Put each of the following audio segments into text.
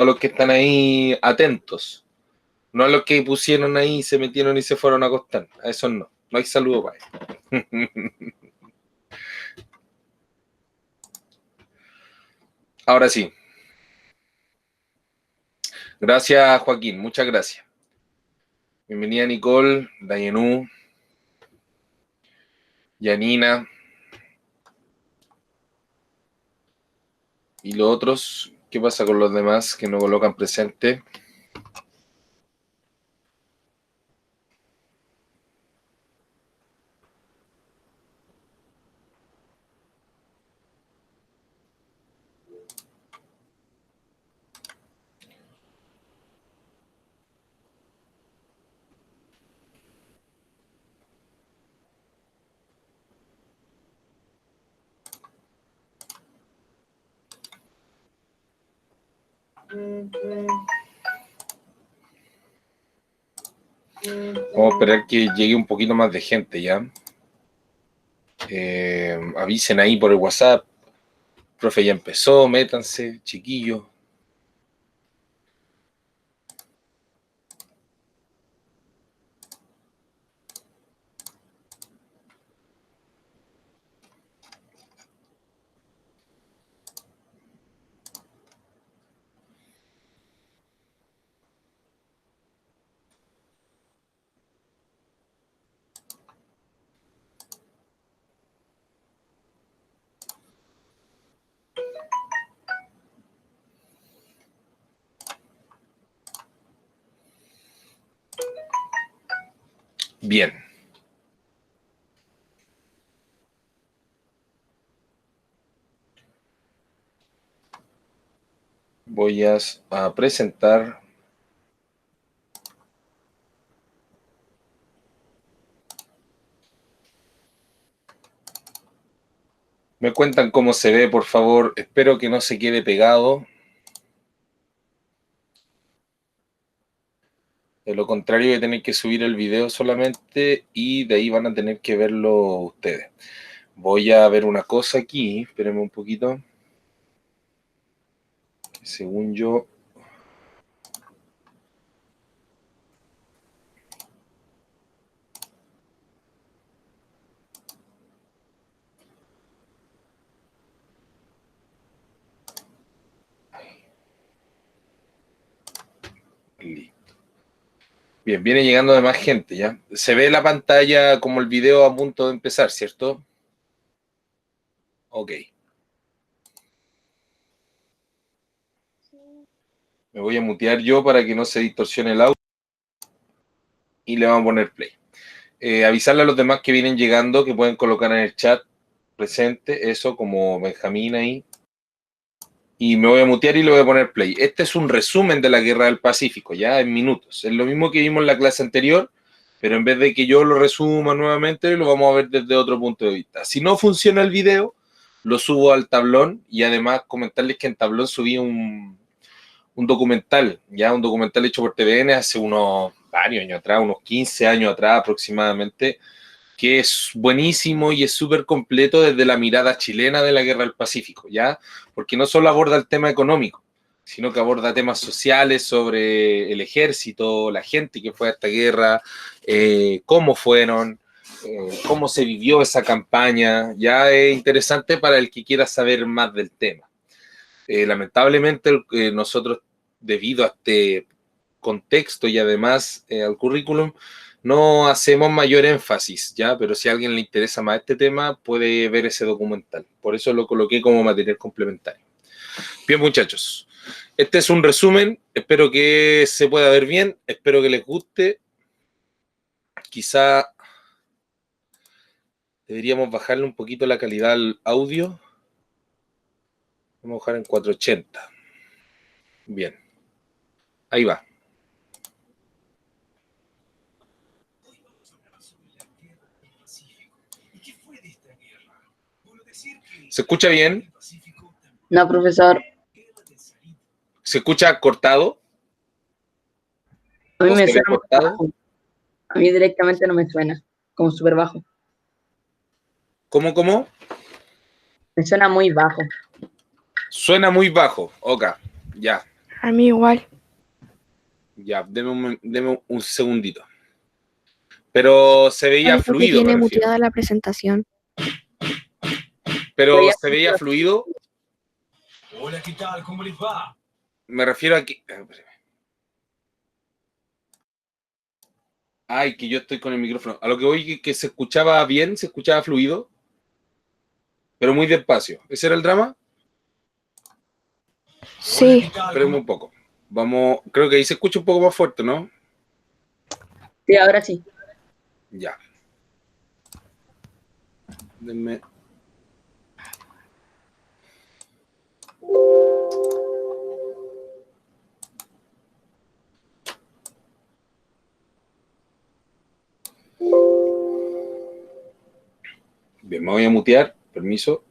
a los que están ahí atentos. No a los que pusieron ahí, se metieron y se fueron a acostar. A esos no. No hay saludo para eso. Ahora sí. Gracias, Joaquín. Muchas gracias. Bienvenida, Nicole, Dayenú, Yanina. ¿Y los otros? ¿Qué pasa con los demás que no colocan presente? Vamos a esperar que llegue un poquito más de gente ya. Avisen ahí por el WhatsApp. Profe, ya empezó, métanse, chiquillos. Bien. Voy a presentar. Me cuentan cómo se ve, por favor. Espero que no se quede pegado. De lo contrario, voy a tener que subir el video solamente y de ahí van a tener que verlo ustedes. Voy a ver una cosa aquí. Espérenme un poquito. Según yo... Listo. Bien, viene llegando de más gente, ¿ya? Se ve la pantalla como el video a punto de empezar, ¿cierto? Ok. Me voy a mutear yo para que no se distorsione el audio y le vamos a poner play. Avisarle a los demás que vienen llegando que pueden colocar en el chat presente, eso como Benjamín ahí. Y me voy a mutear y le voy a poner play. Este es un resumen de la Guerra del Pacífico, ya en minutos. Es lo mismo que vimos en la clase anterior, pero en vez de que yo lo resuma nuevamente, lo vamos a ver desde otro punto de vista. Si no funciona el video, lo subo al tablón y además comentarles que en tablón subí un documental, ya un documental hecho por TVN hace unos varios años atrás, unos 15 años atrás aproximadamente, que es buenísimo y es súper completo desde la mirada chilena de la Guerra del Pacífico, ¿ya? Porque no solo aborda el tema económico, sino que aborda temas sociales sobre el ejército, la gente que fue a esta guerra, cómo fueron, cómo se vivió esa campaña. Ya es interesante para el que quiera saber más del tema. Lamentablemente nosotros, debido a este contexto y además al currículum, no hacemos mayor énfasis, ¿ya? Pero si a alguien le interesa más este tema, puede ver ese documental. Por eso lo coloqué como material complementario. Bien, muchachos. Este es un resumen. Espero que se pueda ver bien. Espero que les guste. Quizá deberíamos bajarle un poquito la calidad al audio. Vamos a bajar en 480. Bien. Ahí va. ¿Se escucha bien? No, profesor. ¿Se escucha cortado? A mí ¿O me se ve suena muy cortado? bajo. A mí directamente no me suena, como súper bajo. ¿Cómo? Me suena muy bajo. Suena muy bajo. Ok, ya. A mí igual. Ya, deme un segundito. Pero se veía Porque fluido, me tiene refiero. muteada la presentación. Pero Veía se veía fluido. Hola, ¿qué tal? ¿Cómo les va? Me refiero a que. Ay, que yo estoy con el micrófono. A lo que voy que se escuchaba bien, se escuchaba fluido, pero muy despacio. ¿Ese era el drama? Sí. Hola, ¿qué tal? Esperemos un poco. Vamos, creo que ahí se escucha un poco más fuerte, ¿no? Sí, ahora sí. Ya. Denme. Bien, me voy a mutear. Permiso.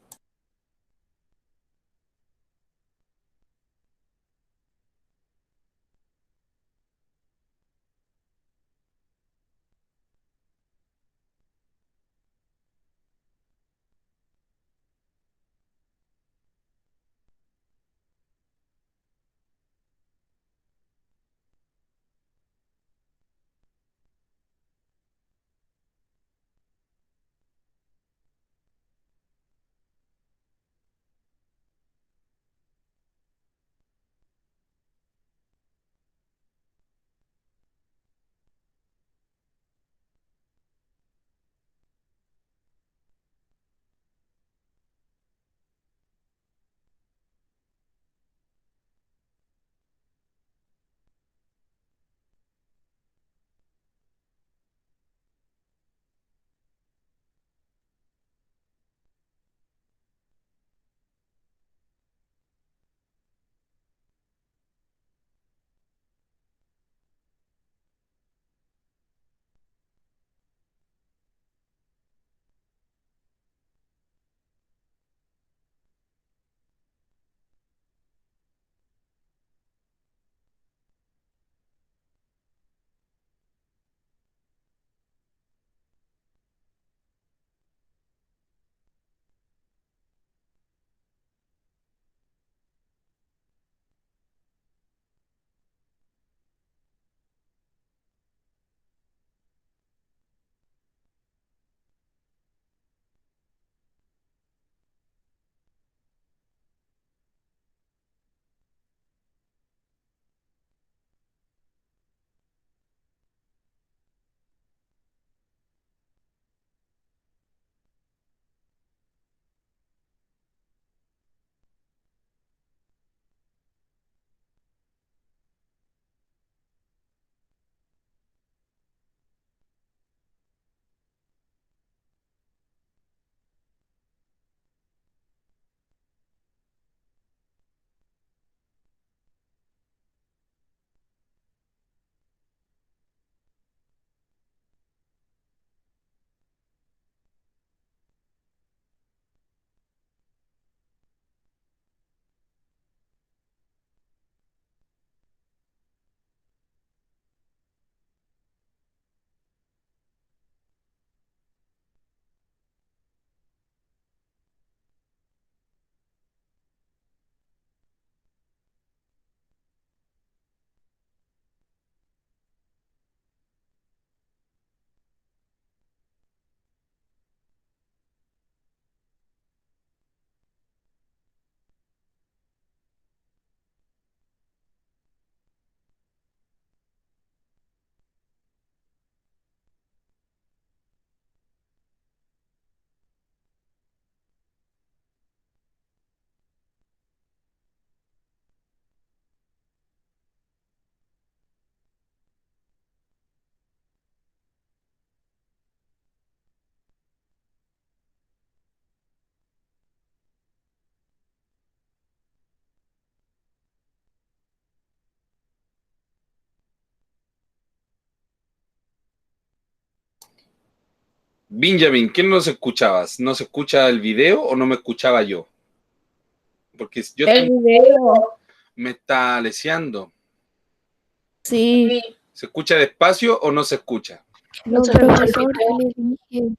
Benjamin, ¿quién nos escuchabas? ¿No se escucha el video o no me escuchaba yo? Porque yo El video. me está leseando. Sí. ¿Se escucha despacio o no se escucha? No, se escucha el profesor, yo le dije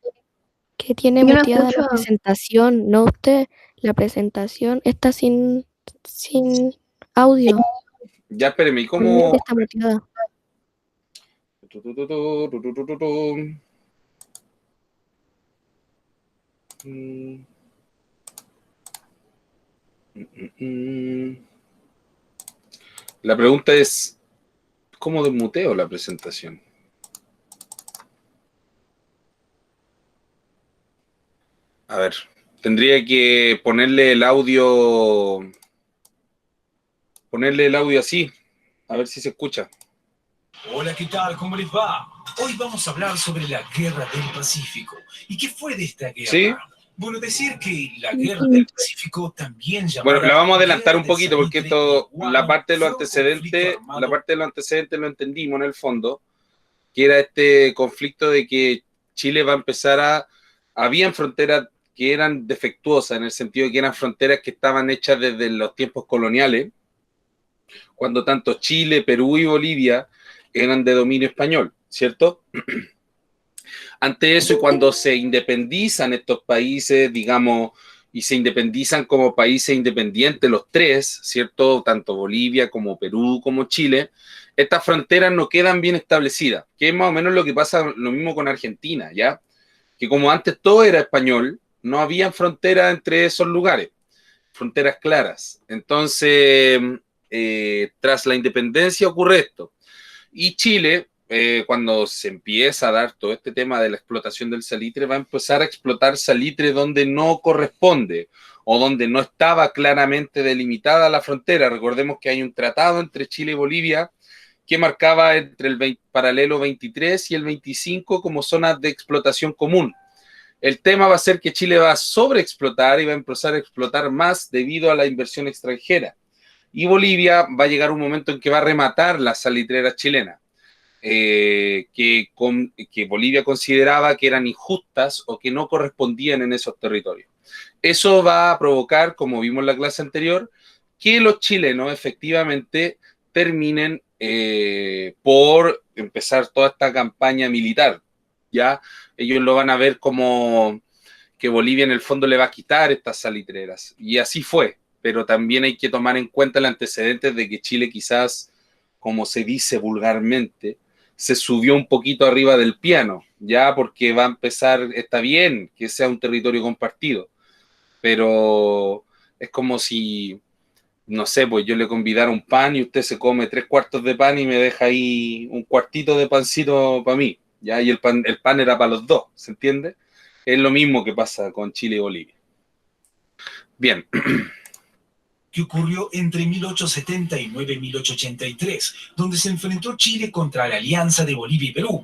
que tiene Yo no muteada la escucho. presentación, no usted. La presentación está sin audio. Ya, espérame, ¿y Mi mente cómo? está muteada. Mm, mm. La pregunta es, ¿cómo desmuteo la presentación? A ver, tendría que ponerle el audio así, a ver si se escucha. Hola, ¿qué tal? ¿Cómo les va? Hoy vamos a hablar sobre la Guerra del Pacífico. ¿Y qué fue de esta guerra? ¿Sí? Bueno, decir que la Guerra del Pacífico, también Bueno, llamada la vamos a adelantar Guerra un del poquito porque Salitre esto, Peruano, fue un conflicto la armado. parte de los antecedentes lo entendimos en el fondo, que era este conflicto de que Chile va a empezar habían fronteras que eran defectuosas, en el sentido de que eran fronteras que estaban hechas desde los tiempos coloniales, cuando tanto Chile, Perú y Bolivia eran de dominio español, ¿cierto? Ante eso, y cuando se independizan estos países, digamos, y se independizan como países independientes, los tres, ¿cierto? Tanto Bolivia como Perú como Chile, estas fronteras no quedan bien establecidas, que es más o menos lo que pasa lo mismo con Argentina, ¿ya? Que como antes todo era español, no había fronteras entre esos lugares, fronteras claras. Entonces, tras la independencia ocurre esto. Y Chile, cuando se empieza a dar todo este tema de la explotación del salitre, va a empezar a explotar salitre donde no corresponde o donde no estaba claramente delimitada la frontera. Recordemos que hay un tratado entre Chile y Bolivia que marcaba entre el paralelo 23 y el 25 como zonas de explotación común. El tema va a ser que Chile va a sobreexplotar y va a empezar a explotar más debido a la inversión extranjera. Y Bolivia va a llegar un momento en que va a rematar las salitreras chilenas. Que Bolivia consideraba que eran injustas o que no correspondían en esos territorios. Eso va a provocar, como vimos en la clase anterior, que los chilenos efectivamente terminen por empezar toda esta campaña militar. Ya ellos lo van a ver como que Bolivia en el fondo le va a quitar estas salitreras. Y así fue, pero también hay que tomar en cuenta el antecedente de que Chile quizás, como se dice vulgarmente, se subió un poquito arriba del piano, ya porque va a empezar, está bien que sea un territorio compartido, pero es como si, no sé, pues yo le convidara un pan y usted se come 3 cuartos de pan y me deja ahí un cuartito de pancito para mí, ya, y el pan era para los dos, ¿se entiende? Es lo mismo que pasa con Chile y Bolivia. Bien. Que ocurrió entre 1879 y 1883, donde se enfrentó Chile contra la alianza de Bolivia y Perú.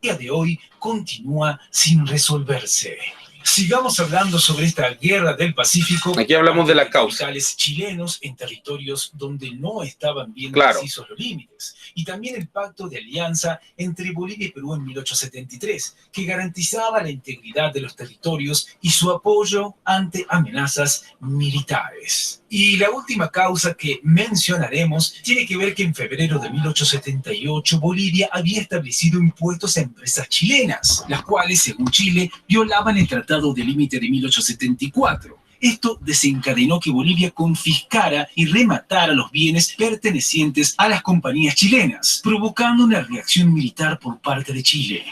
El día de hoy continúa sin resolverse. Sigamos hablando sobre esta guerra del Pacífico. Aquí hablamos de la causa. Capitales chilenos en territorios donde no estaban bien Claro. precisos los límites. Y también el pacto de alianza entre Bolivia y Perú en 1873, que garantizaba la integridad de los territorios y su apoyo ante amenazas militares. Y la última causa que mencionaremos tiene que ver que en febrero de 1878 Bolivia había establecido impuestos a empresas chilenas, las cuales, según Chile, violaban el Tratado de Límite de 1874. Esto desencadenó que Bolivia confiscara y rematara los bienes pertenecientes a las compañías chilenas, provocando una reacción militar por parte de Chile.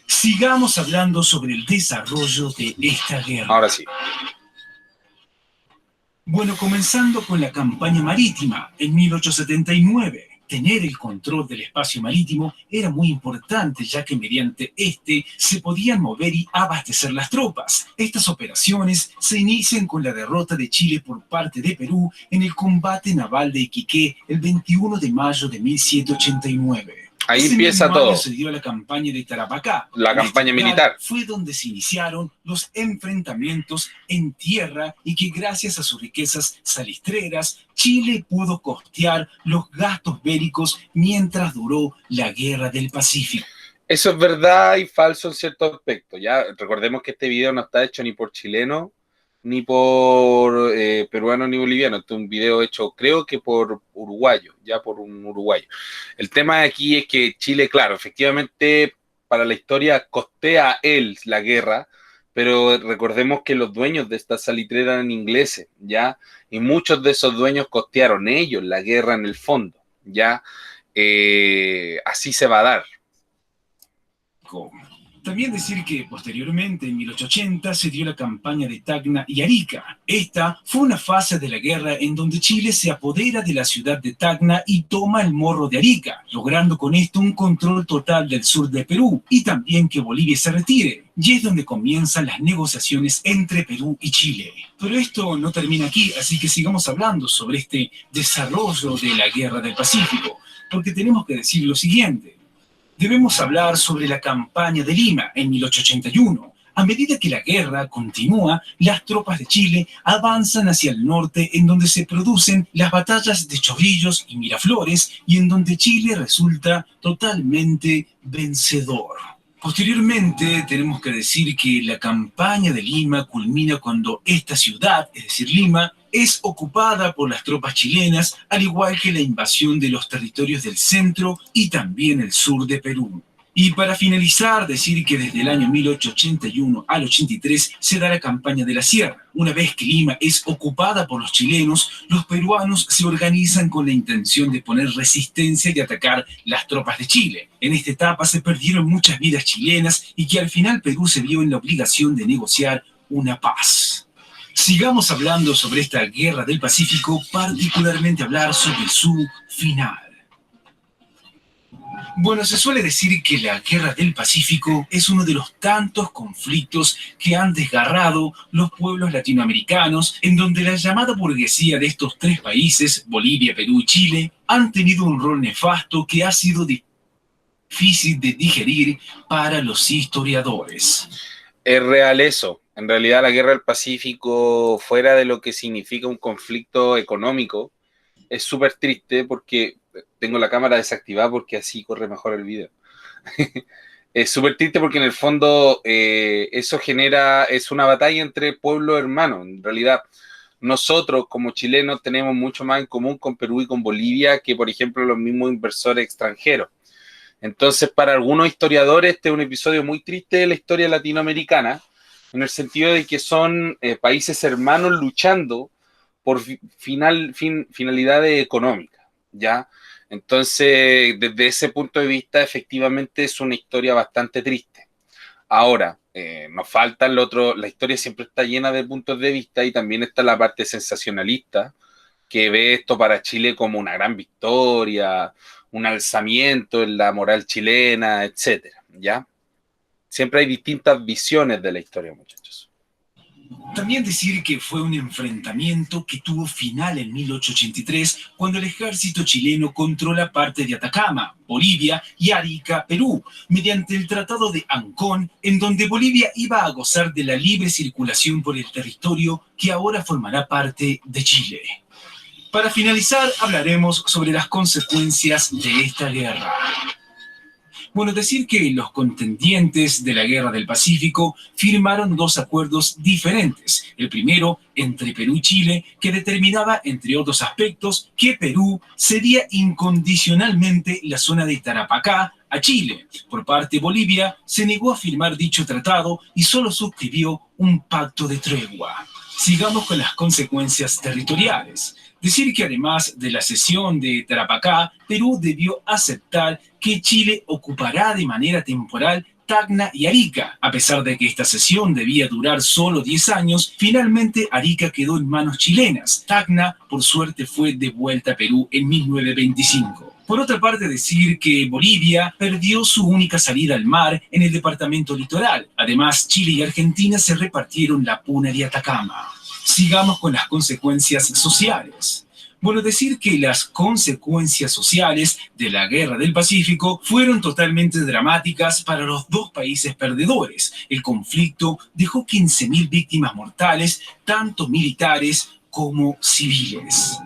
Sigamos hablando sobre el desarrollo de esta guerra. Ahora sí. Bueno, comenzando con la campaña marítima en 1879. Tener el control del espacio marítimo era muy importante, ya que mediante este se podían mover y abastecer las tropas. Estas operaciones se inician con la derrota de Chile por parte de Perú en el combate naval de Iquique el 21 de mayo de 1789. Ahí Ese empieza mismo año todo. se dio la campaña de Tarapacá. La campaña militar. Fue donde se iniciaron los enfrentamientos en tierra y que gracias a sus riquezas salistreras, Chile pudo costear los gastos bélicos mientras duró la Guerra del Pacífico. Eso es verdad y falso en cierto aspecto. Ya recordemos que este video no está hecho ni por chileno, ni por peruano, ni boliviano. Este es un video hecho, creo que por uruguayo, ya por un uruguayo. El tema de aquí es que Chile, claro, efectivamente, para la historia costea él la guerra, pero recordemos que los dueños de esta salitrera eran ingleses, ¿ya? Y muchos de esos dueños costearon ellos la guerra en el fondo, ¿ya? Así se va a dar. También decir que posteriormente, en 1880, se dio la campaña de Tacna y Arica. Esta fue una fase de la guerra en donde Chile se apodera de la ciudad de Tacna y toma el Morro de Arica, logrando con esto un control total del sur de Perú y también que Bolivia se retire. Y es donde comienzan las negociaciones entre Perú y Chile. Pero esto no termina aquí, así que sigamos hablando sobre este desarrollo de la Guerra del Pacífico, porque tenemos que decir lo siguiente. Debemos hablar sobre la campaña de Lima en 1881. A medida que la guerra continúa, las tropas de Chile avanzan hacia el norte, en donde se producen las batallas de Chorrillos y Miraflores y en donde Chile resulta totalmente vencedor. Posteriormente, tenemos que decir que la campaña de Lima culmina cuando esta ciudad, es decir, Lima, es ocupada por las tropas chilenas, al igual que la invasión de los territorios del centro y también el sur de Perú. Y para finalizar, decir que desde el año 1881 al 83 se da la campaña de la Sierra. Una vez que Lima es ocupada por los chilenos, los peruanos se organizan con la intención de poner resistencia y atacar las tropas de Chile. En esta etapa se perdieron muchas vidas chilenas y que al final Perú se vio en la obligación de negociar una paz. Sigamos hablando sobre esta guerra del Pacífico, particularmente hablar sobre su final. Bueno, se suele decir que la Guerra del Pacífico es uno de los tantos conflictos que han desgarrado los pueblos latinoamericanos, en donde la llamada burguesía de estos tres países, Bolivia, Perú y Chile, han tenido un rol nefasto que ha sido difícil de digerir para los historiadores. Es real eso. En realidad la Guerra del Pacífico, fuera de lo que significa un conflicto económico, es súper triste porque tengo la cámara desactivada porque así corre mejor el video. Es súper triste porque en el fondo eso es una batalla entre pueblos hermanos. En realidad nosotros como chilenos tenemos mucho más en común con Perú y con Bolivia que, por ejemplo, los mismos inversores extranjeros. Entonces, para algunos historiadores este es un episodio muy triste de la historia latinoamericana, en el sentido de que son países hermanos luchando por finalidades económicas, ¿ya? Entonces, desde ese punto de vista, efectivamente es una historia bastante triste. Ahora, nos falta el otro, la historia siempre está llena de puntos de vista y también está la parte sensacionalista, que ve esto para Chile como una gran victoria, un alzamiento en la moral chilena, etcétera, ¿ya? Siempre hay distintas visiones de la historia, muchachos. También decir que fue un enfrentamiento que tuvo final en 1883, cuando el ejército chileno controla parte de Atacama, Bolivia y Arica, Perú, mediante el Tratado de Ancón, en donde Bolivia iba a gozar de la libre circulación por el territorio que ahora formará parte de Chile. Para finalizar, hablaremos sobre las consecuencias de esta guerra. Bueno, decir que los contendientes de la Guerra del Pacífico firmaron dos acuerdos diferentes. El primero, entre Perú y Chile, que determinaba, entre otros aspectos, que Perú cedía incondicionalmente la zona de Tarapacá a Chile. Por parte de Bolivia, se negó a firmar dicho tratado y solo suscribió un pacto de tregua. Sigamos con las consecuencias territoriales. Decir que además de la cesión de Tarapacá, Perú debió aceptar que Chile ocupará de manera temporal Tacna y Arica. A pesar de que esta cesión debía durar solo 10 años, finalmente Arica quedó en manos chilenas. Tacna, por suerte, fue devuelta a Perú en 1925. Por otra parte, decir que Bolivia perdió su única salida al mar en el departamento litoral. Además, Chile y Argentina se repartieron la puna de Atacama. Sigamos con las consecuencias sociales. Bueno, decir que las consecuencias sociales de la Guerra del Pacífico fueron totalmente dramáticas para los dos países perdedores. El conflicto dejó 15.000 víctimas mortales, tanto militares como civiles.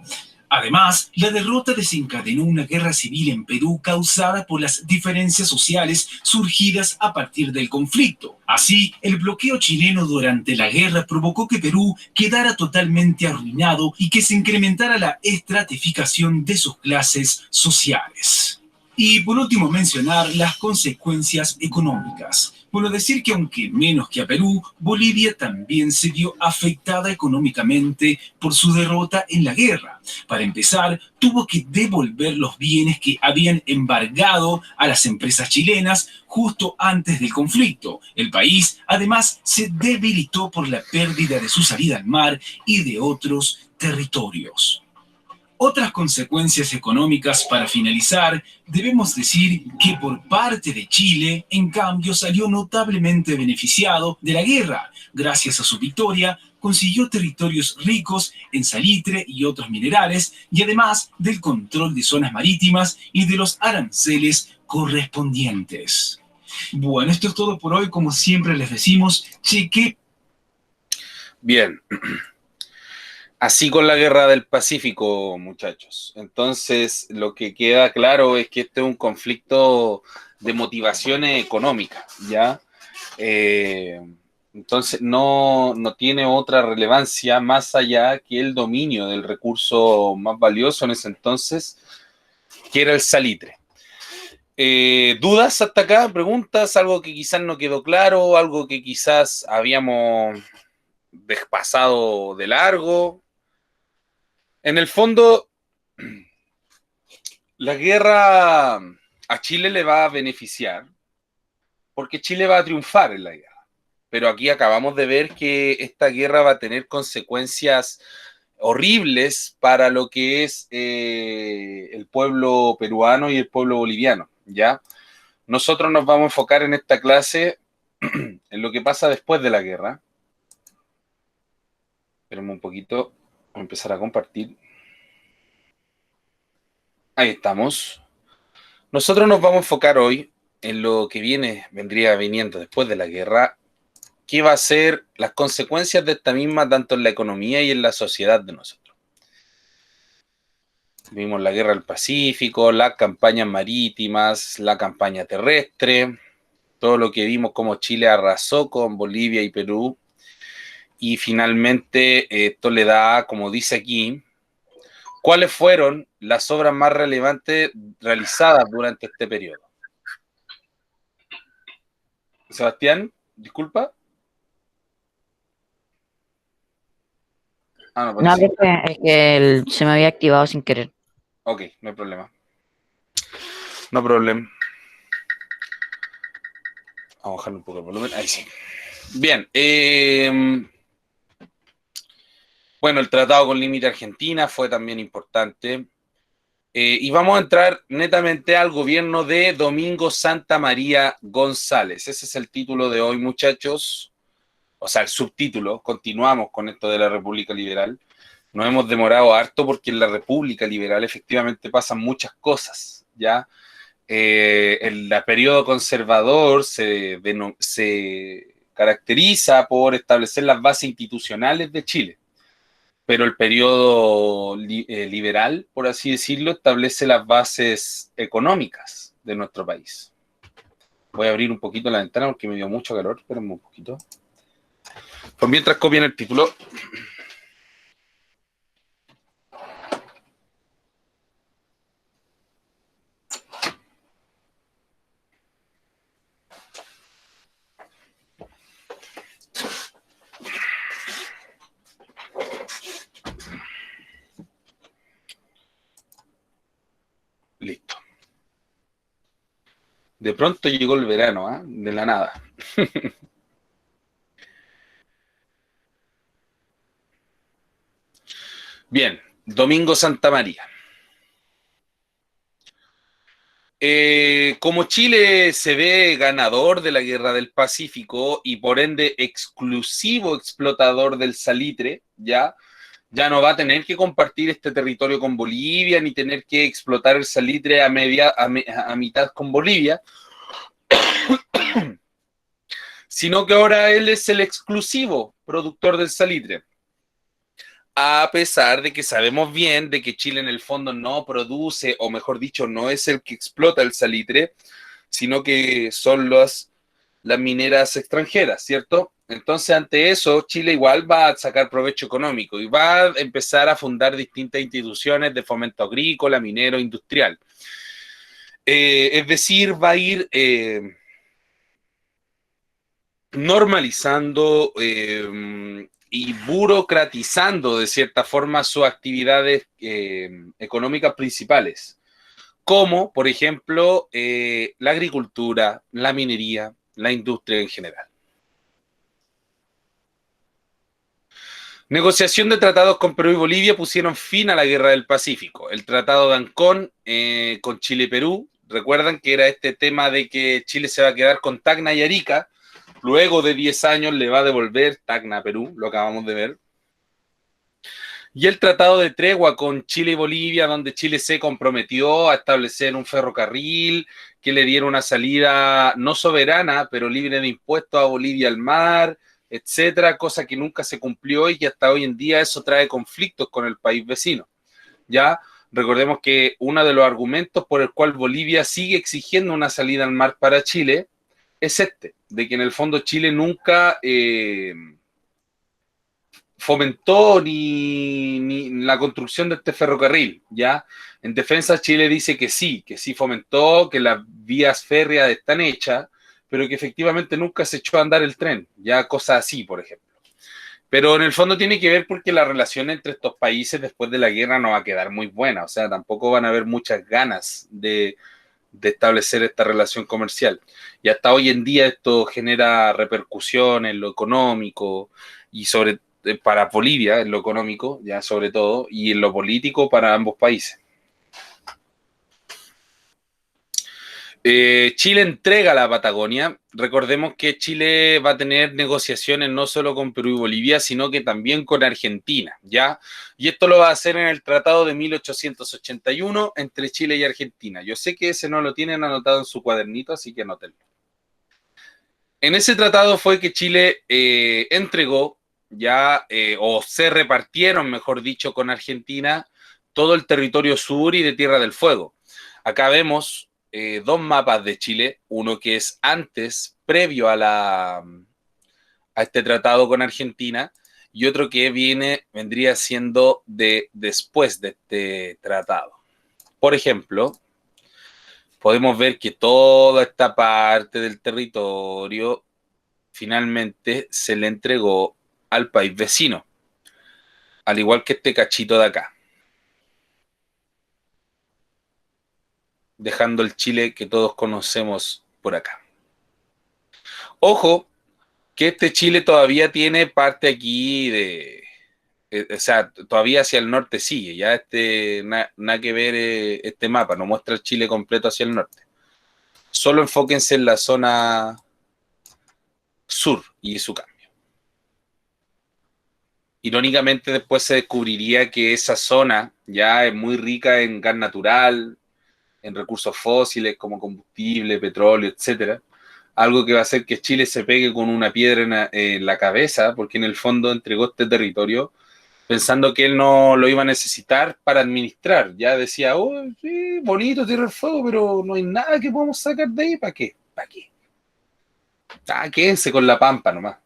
Además, la derrota desencadenó una guerra civil en Perú causada por las diferencias sociales surgidas a partir del conflicto. Así, el bloqueo chileno durante la guerra provocó que Perú quedara totalmente arruinado y que se incrementara la estratificación de sus clases sociales. Y por último mencionar las consecuencias económicas. Bueno, decir que aunque menos que a Perú, Bolivia también se vio afectada económicamente por su derrota en la guerra. Para empezar, tuvo que devolver los bienes que habían embargado a las empresas chilenas justo antes del conflicto. El país, además, se debilitó por la pérdida de su salida al mar y de otros territorios. Otras consecuencias económicas para finalizar, debemos decir que por parte de Chile, en cambio, salió notablemente beneficiado de la guerra. Gracias a su victoria, consiguió territorios ricos en salitre y otros minerales, y además del control de zonas marítimas y de los aranceles correspondientes. Bueno, esto es todo por hoy. Como siempre les decimos, cheque. Bien. Así con la guerra del Pacífico, muchachos. Entonces, lo que queda claro es que este es un conflicto de motivaciones económicas, ¿ya? Entonces, no tiene otra relevancia más allá que el dominio del recurso más valioso en ese entonces, que era el salitre. ¿Dudas hasta acá? ¿Preguntas? ¿Algo que quizás no quedó claro? ¿Algo que quizás habíamos pasado de largo? En el fondo, la guerra a Chile le va a beneficiar porque Chile va a triunfar en la guerra. Pero aquí acabamos de ver que esta guerra va a tener consecuencias horribles para lo que es el pueblo peruano y el pueblo boliviano, ¿ya? Nosotros nos vamos a enfocar en esta clase en lo que pasa después de la guerra. Espérenme un poquito, voy a empezar a compartir. Ahí estamos. Nosotros nos vamos a enfocar hoy en lo que vendría viniendo después de la guerra, que va a ser las consecuencias de esta misma tanto en la economía y en la sociedad de nosotros. Vimos la guerra del Pacífico, las campañas marítimas, la campaña terrestre, todo lo que vimos como Chile arrasó con Bolivia y Perú, y finalmente esto le da, como dice aquí, ¿cuáles fueron las obras más relevantes realizadas durante este periodo? Sebastián, disculpa. No, se me había activado sin querer. Ok, no hay problema. No problema. Vamos a bajarle un poco el volumen. Ahí sí. Bien. Bueno, el tratado con límite Argentina fue también importante. Y vamos a entrar netamente al gobierno de Domingo Santa María González. Ese es el título de hoy, muchachos. O sea, el subtítulo. Continuamos con esto de la República Liberal. Nos hemos demorado harto porque en la República Liberal efectivamente pasan muchas cosas, ¿ya? El periodo conservador se caracteriza por establecer las bases institucionales de Chile, pero el periodo liberal, por así decirlo, establece las bases económicas de nuestro país. Voy a abrir un poquito la ventana porque me dio mucho calor, espérenme un poquito. Por mientras copian el título. Listo. De pronto llegó el verano, ¿eh? De la nada. Bien, Domingo Santa María. Como Chile se ve ganador de la Guerra del Pacífico y por ende exclusivo explotador del salitre, ya no va a tener que compartir este territorio con Bolivia ni tener que explotar el salitre a mitad con Bolivia, sino que ahora él es el exclusivo productor del salitre. A pesar de que sabemos bien de que Chile en el fondo no produce, o mejor dicho, no es el que explota el salitre, sino que son las mineras extranjeras, ¿cierto? Entonces, ante eso, Chile igual va a sacar provecho económico y va a empezar a fundar distintas instituciones de fomento agrícola, minero, industrial. Es decir, va a ir normalizando y burocratizando de cierta forma sus actividades económicas principales, como por ejemplo la agricultura, la minería, la industria en general. Negociación de tratados con Perú y Bolivia pusieron fin a la Guerra del Pacífico. El Tratado de Ancón con Chile y Perú, recuerdan que era este tema de que Chile se va a quedar con Tacna y Arica, luego de 10 años le va a devolver Tacna a Perú, lo acabamos de ver. Y el Tratado de Tregua con Chile y Bolivia, donde Chile se comprometió a establecer un ferrocarril que le diera una salida no soberana, pero libre de impuestos a Bolivia al mar, etcétera, cosa que nunca se cumplió y que hasta hoy en día eso trae conflictos con el país vecino. Ya recordemos que uno de los argumentos por el cual Bolivia sigue exigiendo una salida al mar para Chile es este, de que en el fondo Chile nunca fomentó ni la construcción de este ferrocarril, ¿ya? En defensa Chile dice que sí fomentó, que las vías férreas están hechas, pero que efectivamente nunca se echó a andar el tren, ya cosas así, por ejemplo. Pero en el fondo tiene que ver porque la relación entre estos países después de la guerra no va a quedar muy buena, o sea, tampoco van a haber muchas ganas de establecer esta relación comercial. Y hasta hoy en día esto genera repercusión en lo económico y para Bolivia en lo económico, ya sobre todo, y en lo político para ambos países. Chile entrega la Patagonia. Recordemos que Chile va a tener negociaciones no solo con Perú y Bolivia, sino que también con Argentina, ¿ya? Y esto lo va a hacer en el Tratado de 1881 entre Chile y Argentina. Yo sé que ese no lo tienen anotado en su cuadernito, así que anótenlo. En ese tratado fue que Chile entregó ya, o se repartieron, mejor dicho, con Argentina, todo el territorio sur y de Tierra del Fuego. Acá vemos dos mapas de Chile, uno que es antes, previo a este tratado con Argentina, y otro que vendría siendo después de este tratado. Por ejemplo, podemos ver que toda esta parte del territorio finalmente se le entregó al país vecino, al igual que este cachito de acá, dejando el Chile que todos conocemos por acá. Ojo, que este Chile todavía tiene parte aquí o sea, todavía hacia el norte sigue, ya nada que ver este mapa, no muestra el Chile completo hacia el norte. Solo enfóquense en la zona sur y su cambio. Irónicamente después se descubriría que esa zona ya es muy rica en gas natural, en recursos fósiles como combustible, petróleo, etcétera. Algo que va a hacer que Chile se pegue con una piedra en la cabeza, porque en el fondo entregó este territorio pensando que él no lo iba a necesitar para administrar. Ya decía, oh, sí, bonito Tierra del Fuego, pero no hay nada que podamos sacar de ahí. ¿Para qué? ¿Para qué? Ah, quédense con la pampa nomás.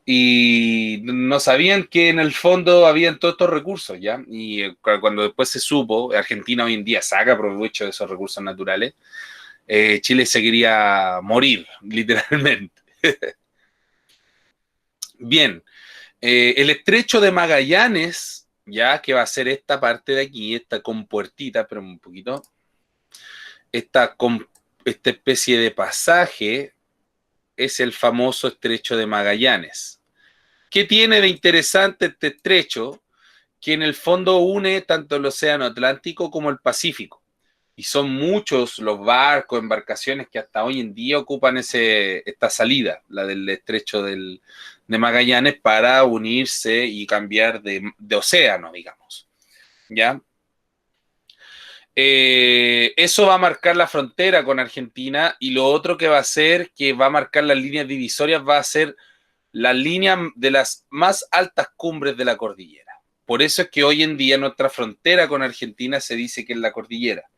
Y no sabían que en el fondo habían todos estos recursos, ¿ya? Y cuando después se supo, Argentina hoy en día saca provecho de esos recursos naturales, Chile se quería morir, literalmente. Bien, el estrecho de Magallanes, ya que va a ser esta parte de aquí, esta compuertita, pero un poquito, esta especie de pasaje es el famoso estrecho de Magallanes. ¿Qué tiene de interesante este estrecho? Que en el fondo une tanto el Océano Atlántico como el Pacífico. Y son muchos los barcos, embarcaciones que hasta hoy en día ocupan esta salida, la del estrecho de Magallanes, para unirse y cambiar de océano, digamos. ¿Ya? Eso va a marcar la frontera con Argentina, y lo otro que va a hacer, que va a marcar las líneas divisorias, va a ser la línea de las más altas cumbres de la cordillera. Por eso es que hoy en día nuestra frontera con Argentina se dice que es la cordillera,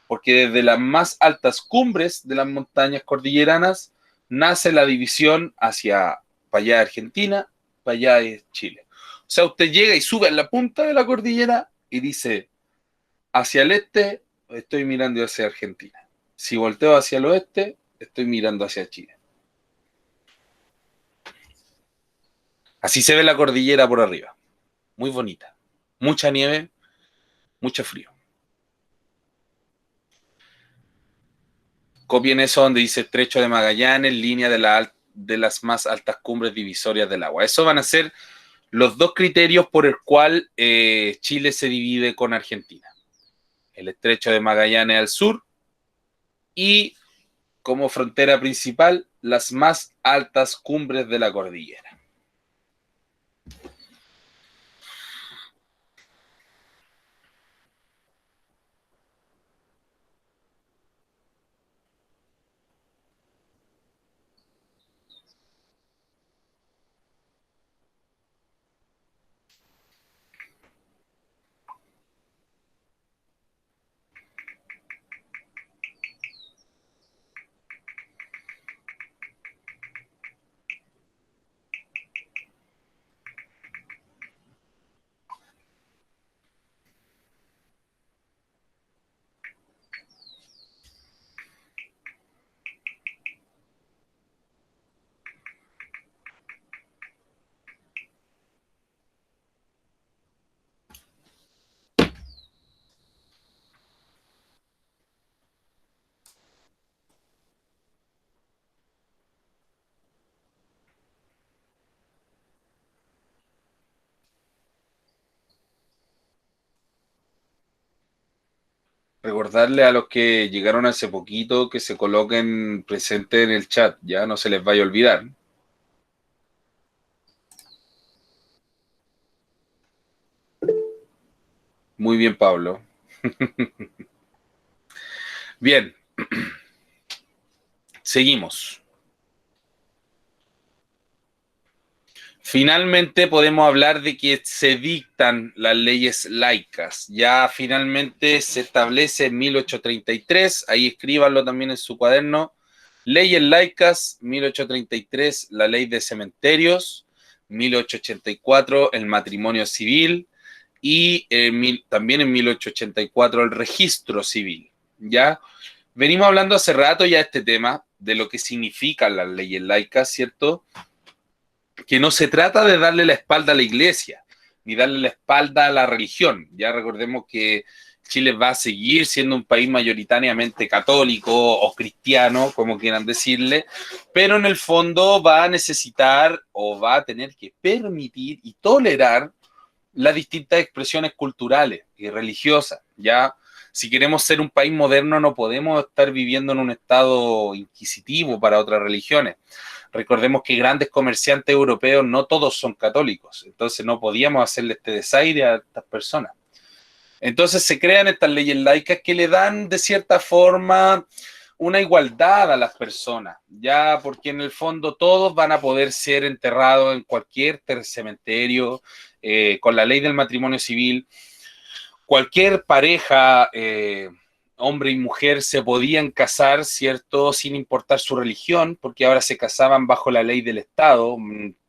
porque desde las más altas cumbres de las montañas cordilleranas nace la división hacia para allá Argentina, para allá es Chile. O sea, usted llega y sube a la punta de la cordillera y dice, hacia el este estoy mirando hacia Argentina, Si volteo hacia el oeste, estoy mirando hacia Chile. Así se ve la cordillera por arriba. Muy bonita. Mucha nieve, mucho frío. Copien eso donde dice Estrecho de Magallanes, línea de las más altas cumbres divisorias del agua. Eso van a ser los dos criterios por el cual Chile se divide con Argentina. El Estrecho de Magallanes al sur y como frontera principal las más altas cumbres de la cordillera. Recordarle a los que llegaron hace poquito que se coloquen presente en el chat, ya no se les vaya a olvidar. Muy bien, Pablo. Bien. Seguimos. Finalmente podemos hablar de que se dictan las leyes laicas. Ya finalmente se establece en 1833, ahí escríbanlo también en su cuaderno. Leyes laicas, 1833, la ley de cementerios, 1884, el matrimonio civil y también en 1884 el registro civil. ¿Ya? Venimos hablando hace rato ya de este tema, de lo que significan las leyes laicas, ¿cierto? Que no se trata de darle la espalda a la iglesia, ni darle la espalda a la religión. Ya recordemos que Chile va a seguir siendo un país mayoritariamente católico o cristiano, como quieran decirle, pero en el fondo va a necesitar o va a tener que permitir y tolerar las distintas expresiones culturales y religiosas. Ya, si queremos ser un país moderno, no podemos estar viviendo en un estado inquisitivo para otras religiones. Recordemos que grandes comerciantes europeos no todos son católicos, entonces no podíamos hacerle este desaire a estas personas. Entonces se crean estas leyes laicas que le dan de cierta forma una igualdad a las personas, ya porque en el fondo todos van a poder ser enterrados en cualquier cementerio, con la ley del matrimonio civil. Cualquier pareja, hombre y mujer, se podían casar, ¿cierto?, sin importar su religión, porque ahora se casaban bajo la ley del Estado,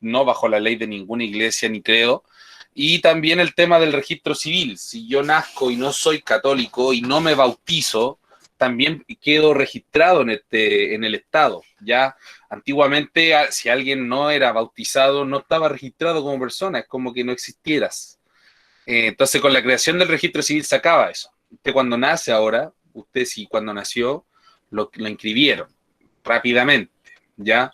no bajo la ley de ninguna iglesia ni credo. Y también el tema del registro civil. Si yo nazco y no soy católico y no me bautizo, también quedo registrado en el Estado. Ya antiguamente, si alguien no era bautizado, no estaba registrado como persona, es como que no existieras. Entonces, con la creación del registro civil se acaba eso. Usted cuando nace ahora, usted sí cuando nació, lo inscribieron rápidamente, ¿ya?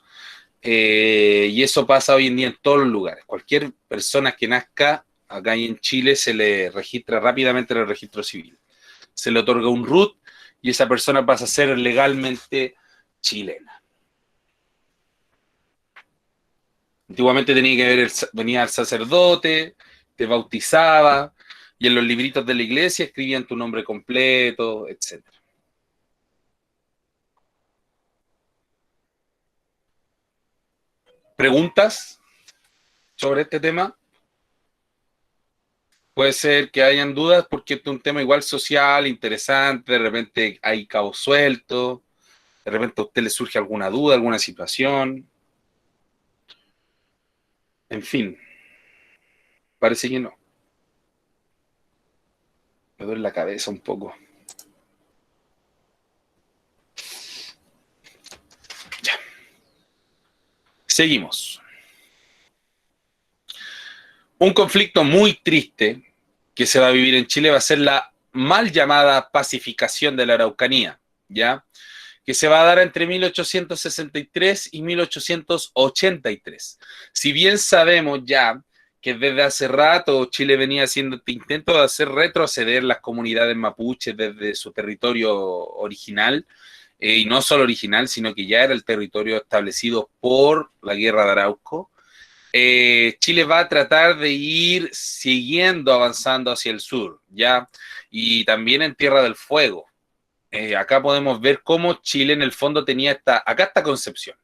Y eso pasa hoy en día en todos los lugares. Cualquier persona que nazca acá en Chile se le registra rápidamente en el registro civil. Se le otorga un RUT y esa persona pasa a ser legalmente chilena. Antiguamente tenía que venía el sacerdote, te bautizaba, y en los libritos de la iglesia escribían tu nombre completo, etc. ¿Preguntas sobre este tema? Puede ser que hayan dudas porque este es un tema igual social, interesante, de repente hay cabos sueltos, de repente a usted le surge alguna duda, alguna situación. En fin, parece que no. Me duele la cabeza un poco. Seguimos. Un conflicto muy triste que se va a vivir en Chile va a ser la mal llamada pacificación de la Araucanía, ¿ya? Que se va a dar entre 1863 y 1883. Si bien sabemos ya que desde hace rato Chile venía haciendo este intento de hacer retroceder las comunidades mapuches desde su territorio original, y no solo original, sino que ya era el territorio establecido por la Guerra de Arauco, Chile va a tratar de ir siguiendo avanzando hacia el sur, ¿ya? Y también en Tierra del Fuego. Acá podemos ver cómo Chile en el fondo tenía acá está Concepción,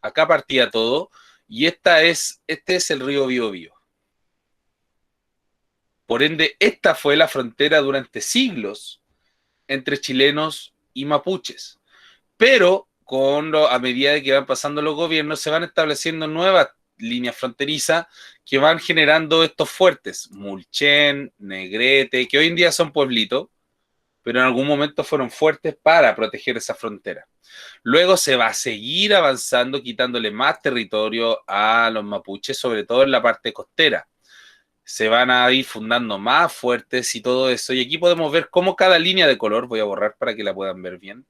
acá partía todo, y este es el río Biobío. Por ende, esta fue la frontera durante siglos entre chilenos y mapuches. Pero a medida de que van pasando los gobiernos, se van estableciendo nuevas líneas fronterizas que van generando estos fuertes, Mulchen, Negrete, que hoy en día son pueblitos, pero en algún momento fueron fuertes para proteger esa frontera. Luego se va a seguir avanzando, quitándole más territorio a los mapuches, sobre todo en la parte costera. Se van a ir fundando más fuertes y todo eso. Y aquí podemos ver cómo cada línea de color, voy a borrar para que la puedan ver bien,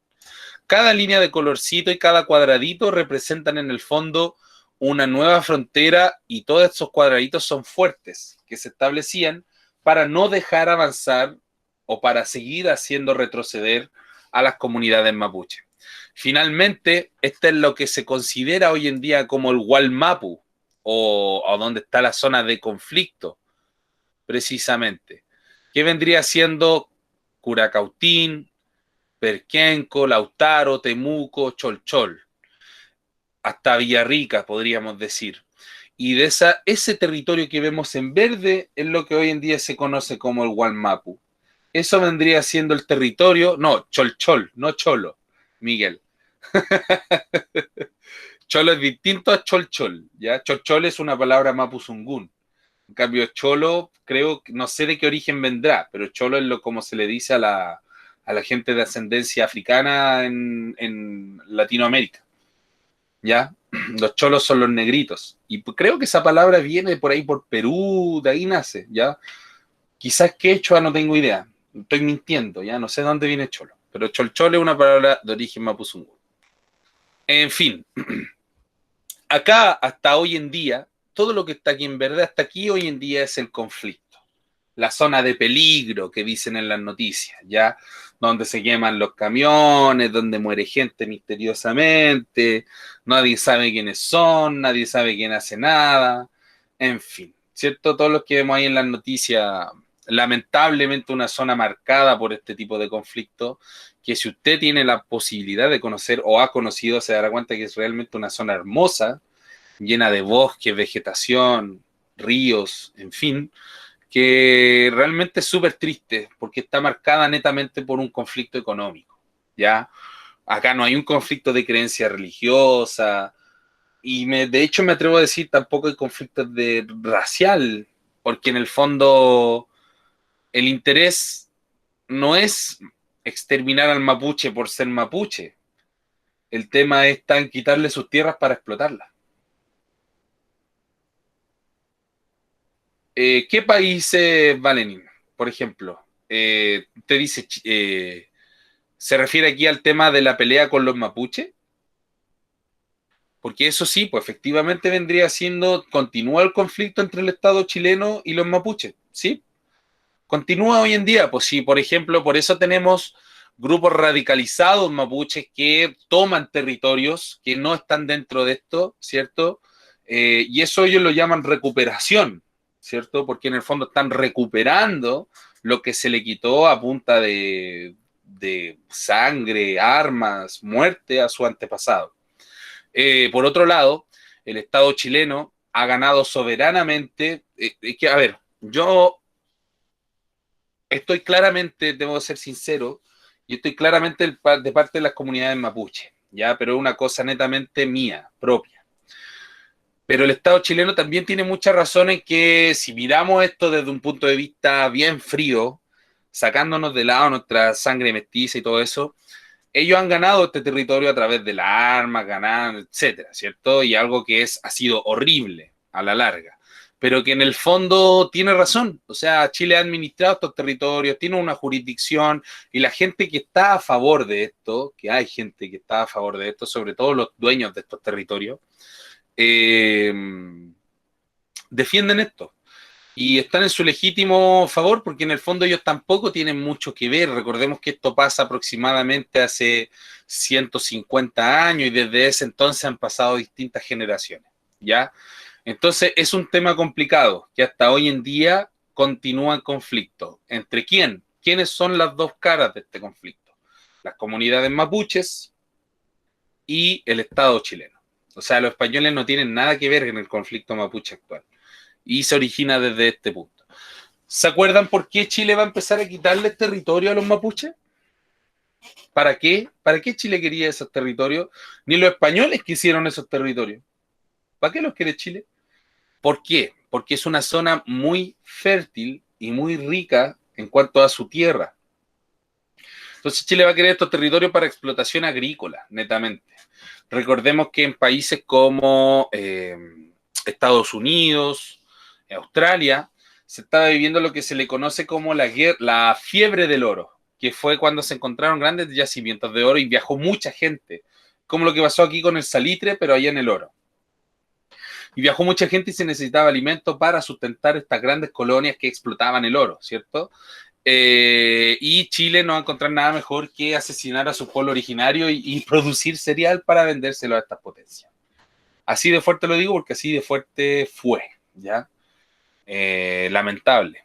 cada línea de colorcito y cada cuadradito representan en el fondo una nueva frontera, y todos estos cuadraditos son fuertes que se establecían para no dejar avanzar o para seguir haciendo retroceder a las comunidades mapuche. Finalmente, este es lo que se considera hoy en día como el Gualmapu, o donde está la zona de conflicto, precisamente, que vendría siendo Curacautín, Perquenco, Lautaro, Temuco, Cholchol, hasta Villarrica, podríamos decir. Y de ese territorio que vemos en verde es lo que hoy en día se conoce como el Gualmapu. Eso vendría siendo el territorio, no, Cholchol, no Cholo, Miguel. Cholo es distinto a Cholchol, ¿ya? Cholchol es una palabra mapuzungún. En cambio, Cholo, creo, no sé de qué origen vendrá, pero Cholo es como se le dice a la gente de ascendencia africana en Latinoamérica, ¿ya? Los cholos son los negritos. Y creo que esa palabra viene por ahí, por Perú, de ahí nace, ¿ya? Quizás quechua, no tengo idea. Estoy mintiendo, ¿ya? No sé de dónde viene cholo. Pero cholchol es una palabra de origen mapuzungún. En fin, acá hasta hoy en día, todo lo que está aquí en verde, hasta aquí hoy en día es el conflicto. La zona de peligro que dicen en las noticias, ¿ya? Donde se queman los camiones, donde muere gente misteriosamente, nadie sabe quiénes son, nadie sabe quién hace nada, en fin, ¿cierto? Todos los que vemos ahí en las noticias, lamentablemente una zona marcada por este tipo de conflicto, que si usted tiene la posibilidad de conocer o ha conocido, se dará cuenta que es realmente una zona hermosa, llena de bosques, vegetación, ríos, en fin, que realmente es súper triste porque está marcada netamente por un conflicto económico, ¿ya? Acá no hay un conflicto de creencia religiosa, y de hecho me atrevo a decir tampoco hay conflictos de racial, porque en el fondo el interés no es exterminar al mapuche por ser mapuche. El tema está en quitarle sus tierras para explotarlas. ¿Qué países, Valenin, por ejemplo? Usted dice, ¿se refiere aquí al tema de la pelea con los mapuches? Porque eso sí, pues efectivamente vendría siendo, continúa el conflicto entre el Estado chileno y los mapuches, ¿sí? Continúa hoy en día, pues sí, por ejemplo, por eso tenemos grupos radicalizados mapuches que toman territorios que no están dentro de esto, ¿cierto? Y eso ellos lo llaman recuperación, ¿cierto? Porque en el fondo están recuperando lo que se le quitó a punta de sangre, armas, muerte a su antepasado. Por otro lado, el Estado chileno ha ganado soberanamente, que, a ver, yo estoy claramente, debo ser sincero, y estoy claramente de parte de las comunidades mapuche, ¿ya? Pero es una cosa netamente mía, propia. Pero el Estado chileno también tiene mucha razón en que si miramos esto desde un punto de vista bien frío, sacándonos de lado nuestra sangre mestiza y todo eso, ellos han ganado este territorio a través de las armas, ganando, etcétera, ¿cierto? Y algo que ha sido horrible a la larga, pero que en el fondo tiene razón. O sea, Chile ha administrado estos territorios, tiene una jurisdicción, y la gente que está a favor de esto, que hay gente que está a favor de esto, sobre todo los dueños de estos territorios, defienden esto. Y están en su legítimo favor, porque en el fondo ellos tampoco tienen mucho que ver. Recordemos que esto pasa aproximadamente hace 150 años y desde ese entonces han pasado distintas generaciones, ¿ya? Entonces es un tema complicado que hasta hoy en día continúa en conflicto. ¿Entre quién? ¿Quiénes son las dos caras de este conflicto? Las comunidades mapuches y el Estado chileno. O sea, los españoles no tienen nada que ver en el conflicto mapuche actual. Y se origina desde este punto. ¿Se acuerdan por qué Chile va a empezar a quitarle territorio a los mapuches? ¿Para qué? ¿Para qué Chile quería esos territorios? Ni los españoles quisieron esos territorios. ¿Para qué los quiere Chile? ¿Por qué? Porque es una zona muy fértil y muy rica en cuanto a su tierra. Entonces Chile va a querer estos territorios para explotación agrícola, netamente. Recordemos que en países como Estados Unidos, Australia, se estaba viviendo lo que se le conoce como la fiebre del oro, que fue cuando se encontraron grandes yacimientos de oro y viajó mucha gente, como lo que pasó aquí con el salitre, pero allá en el oro. Y viajó mucha gente y se necesitaba alimento para sustentar estas grandes colonias que explotaban el oro, ¿cierto? Y Chile no va a encontrar nada mejor que asesinar a su pueblo originario y producir cereal para vendérselo a estas potencias. Así de fuerte lo digo porque así de fuerte fue, ¿ya? Lamentable.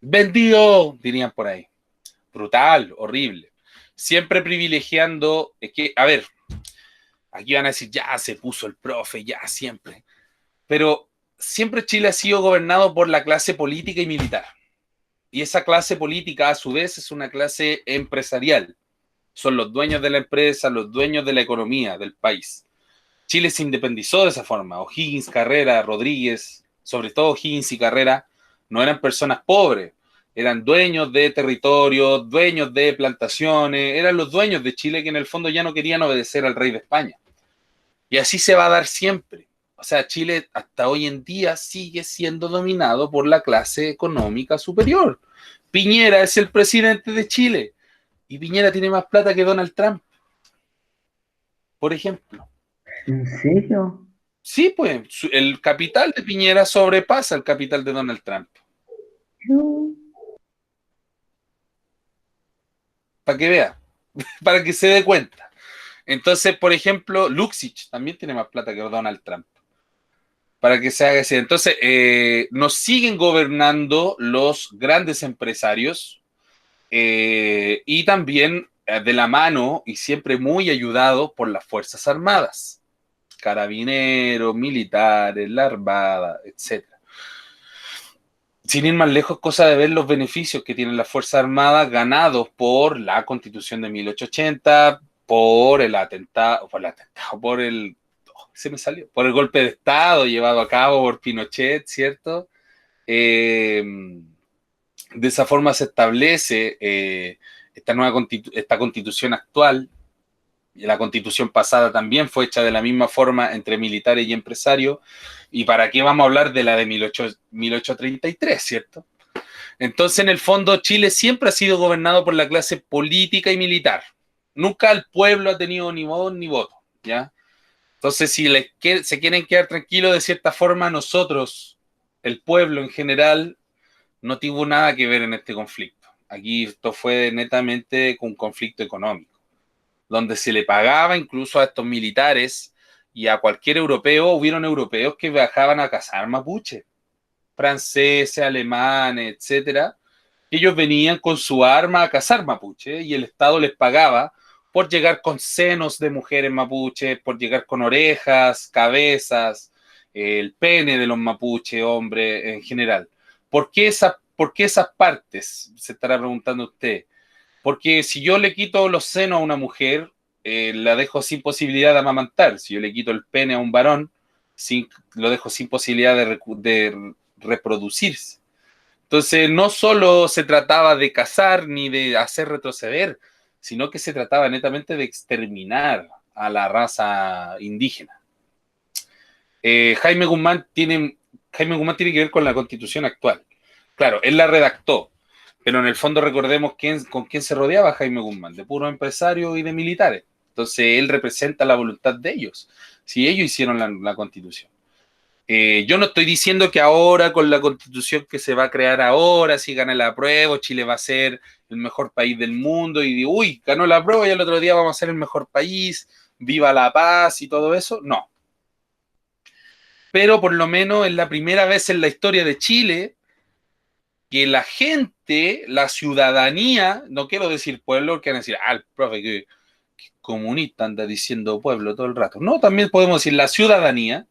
Vendido, dirían por ahí. Brutal, horrible. Siempre privilegiando, es que, a ver, aquí van a decir, ya se puso el profe, ya siempre. Pero siempre Chile ha sido gobernado por la clase política y militar. Y esa clase política, a su vez, es una clase empresarial. Son los dueños de la empresa, los dueños de la economía del país. Chile se independizó de esa forma. O'Higgins, Carrera, Rodríguez, sobre todo O'Higgins y Carrera, no eran personas pobres. Eran dueños de territorios, dueños de plantaciones, eran los dueños de Chile que en el fondo ya no querían obedecer al rey de España. Y así se va a dar siempre. O sea, Chile hasta hoy en día sigue siendo dominado por la clase económica superior. Piñera es el presidente de Chile y Piñera tiene más plata que Donald Trump, por ejemplo. ¿En serio? Sí, pues, el capital de Piñera sobrepasa el capital de Donald Trump. No. Para que vea, para que se dé cuenta. Entonces, por ejemplo, Luxich también tiene más plata que Donald Trump. Para que se haga así. Entonces, nos siguen gobernando los grandes empresarios y también de la mano y siempre muy ayudado por las Fuerzas Armadas, carabineros, militares, la Armada, etc. Sin ir más lejos, cosa de ver los beneficios que tienen las Fuerzas Armadas ganados por la Constitución de 1880, por el atentado, por el golpe de Estado llevado a cabo por Pinochet, ¿cierto? De esa forma se establece esta constitución actual, y la constitución pasada también fue hecha de la misma forma entre militares y empresarios, y para qué vamos a hablar de la de 1833, ¿cierto? Entonces, en el fondo, Chile siempre ha sido gobernado por la clase política y militar. Nunca el pueblo ha tenido ni voz ni voto, ¿ya? Entonces, si se quieren quedar tranquilos, de cierta forma, nosotros, el pueblo en general, no tuvo nada que ver en este conflicto. Aquí esto fue netamente un conflicto económico, donde se le pagaba incluso a estos militares y a cualquier europeo. Hubieron europeos que viajaban a cazar mapuche, franceses, alemanes, etcétera. Ellos venían con su arma a cazar mapuche y el Estado les pagaba por llegar con senos de mujeres mapuches, por llegar con orejas, cabezas, el pene de los mapuches, hombre, en general. ¿Por qué esas partes? Se estará preguntando usted. Porque si yo le quito los senos a una mujer, la dejo sin posibilidad de amamantar. Si yo le quito el pene a un varón, lo dejo sin posibilidad de reproducirse. Entonces, no solo se trataba de cazar ni de hacer retroceder, sino que se trataba netamente de exterminar a la raza indígena. Jaime Guzmán tiene que ver con la Constitución actual. Claro, él la redactó, pero en el fondo recordemos con quién se rodeaba Jaime Guzmán, de puros empresarios y de militares. Entonces él representa la voluntad de ellos, si ellos hicieron la Constitución. Yo no estoy diciendo que ahora con la Constitución que se va a crear ahora, si gana la prueba, Chile va a ser el mejor país del mundo y uy, ganó la prueba y el otro día vamos a ser el mejor país, viva la paz y todo eso. No. Pero por lo menos es la primera vez en la historia de Chile que la gente, la ciudadanía, no quiero decir pueblo, que van a decir, el profe que comunista anda diciendo pueblo todo el rato. No, también podemos decir la ciudadanía.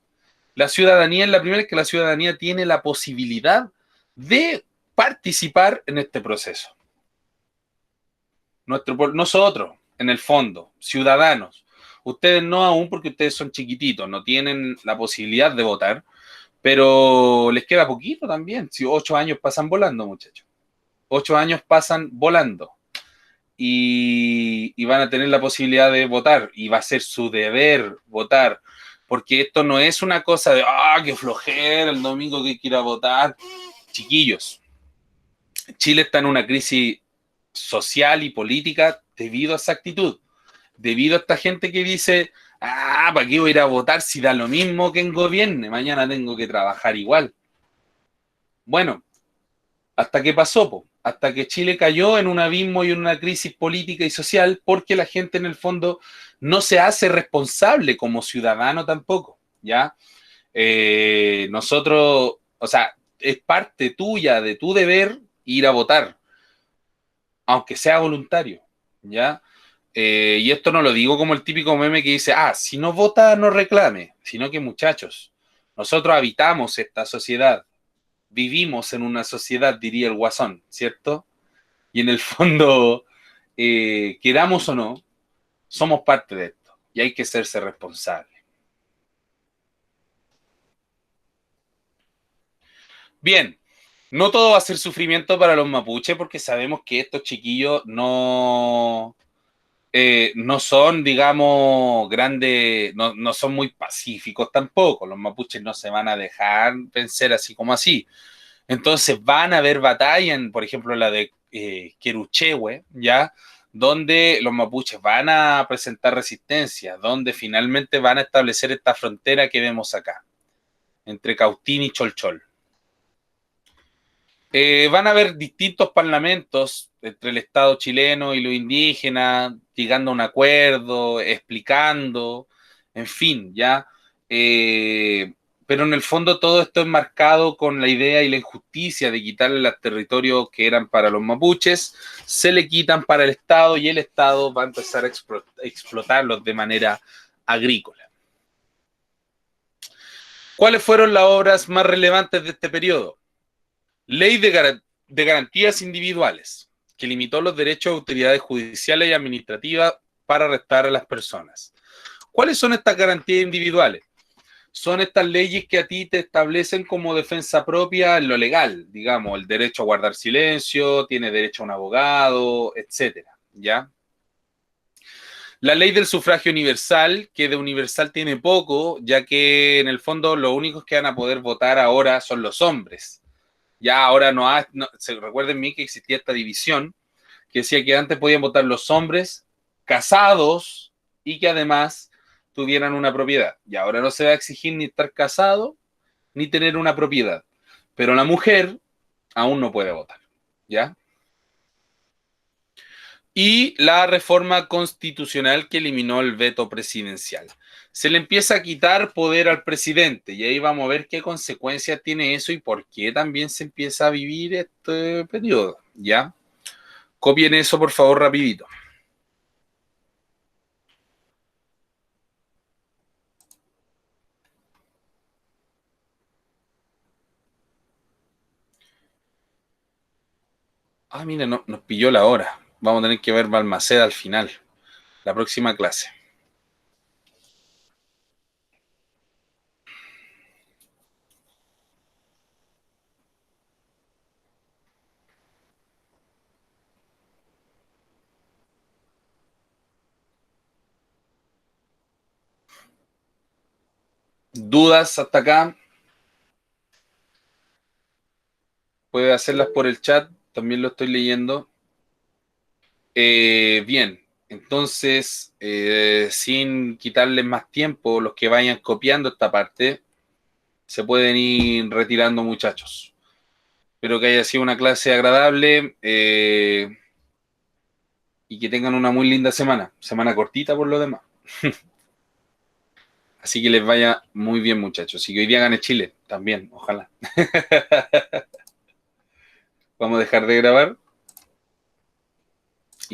La ciudadanía es la primera vez que la ciudadanía tiene la posibilidad de participar en este proceso. Nosotros, en el fondo, ciudadanos, ustedes no aún porque ustedes son chiquititos, no tienen la posibilidad de votar, pero les queda poquito también. Si 8 años pasan volando, muchachos. 8 años pasan volando. Y van a tener la posibilidad de votar y va a ser su deber votar, porque esto no es una cosa de qué flojera el domingo que quiera votar. Chiquillos, Chile está en una crisis social y política debido a esa actitud, debido a esta gente que dice, ¿para qué voy a ir a votar si da lo mismo que en gobierne? Mañana tengo que trabajar igual. Bueno, ¿hasta qué pasó, po? Hasta que Chile cayó en un abismo y en una crisis política y social porque la gente en el fondo no se hace responsable como ciudadano tampoco, ¿ya? Nosotros, o sea, es parte tuya, de tu deber ir a votar, aunque sea voluntario, ¿ya? Y esto no lo digo como el típico meme que dice, si no vota, no reclame, sino que muchachos, nosotros habitamos esta sociedad, vivimos en una sociedad, diría el Guasón, ¿cierto? Y en el fondo, queramos o no, somos parte de esto y hay que hacerse responsable. Bien, no todo va a ser sufrimiento para los mapuches porque sabemos que estos chiquillos no son, digamos, grandes, no son muy pacíficos tampoco. Los mapuches no se van a dejar vencer así como así. Entonces van a haber batallas, por ejemplo, la de Queruchehue, ¿ya? Donde los mapuches van a presentar resistencia, donde finalmente van a establecer esta frontera que vemos acá, entre Cautín y Cholchol. Van a haber distintos parlamentos entre el Estado chileno y los indígenas, llegando a un acuerdo, explicando, en fin, ¿ya? Pero en el fondo todo esto es marcado con la idea y la injusticia de quitarle los territorios que eran para los mapuches, se le quitan para el Estado y el Estado va a empezar a explotarlos de manera agrícola. ¿Cuáles fueron las obras más relevantes de este periodo? Ley de garantías individuales, que limitó los derechos de autoridades judiciales y administrativas para arrestar a las personas. ¿Cuáles son estas garantías individuales? Son estas leyes que a ti te establecen como defensa propia en lo legal, digamos, el derecho a guardar silencio, tiene derecho a un abogado, etcétera, ¿ya? La ley del sufragio universal, que de universal tiene poco, ya que en el fondo los únicos que van a poder votar ahora son los hombres. Ya ahora recuerden mí que existía esta división que decía que antes podían votar los hombres casados y que además tuvieran una propiedad. Y ahora no se va a exigir ni estar casado ni tener una propiedad. Pero la mujer aún no puede votar, ¿ya? Y la reforma constitucional que eliminó el veto presidencial. Se le empieza a quitar poder al presidente y ahí vamos a ver qué consecuencias tiene eso y por qué también se empieza a vivir este periodo, ¿ya? Copien eso, por favor, rapidito. Mira, nos pilló la hora. Vamos a tener que ver Balmaceda al final, la próxima clase. ¿Dudas hasta acá? Puede hacerlas por el chat, también lo estoy leyendo. Bien, entonces, sin quitarles más tiempo, los que vayan copiando esta parte, se pueden ir retirando, muchachos. Espero que haya sido una clase agradable y que tengan una muy linda semana. Semana cortita por lo demás. Así que les vaya muy bien, muchachos. Y que hoy día gane Chile también, ojalá. Vamos a dejar de grabar.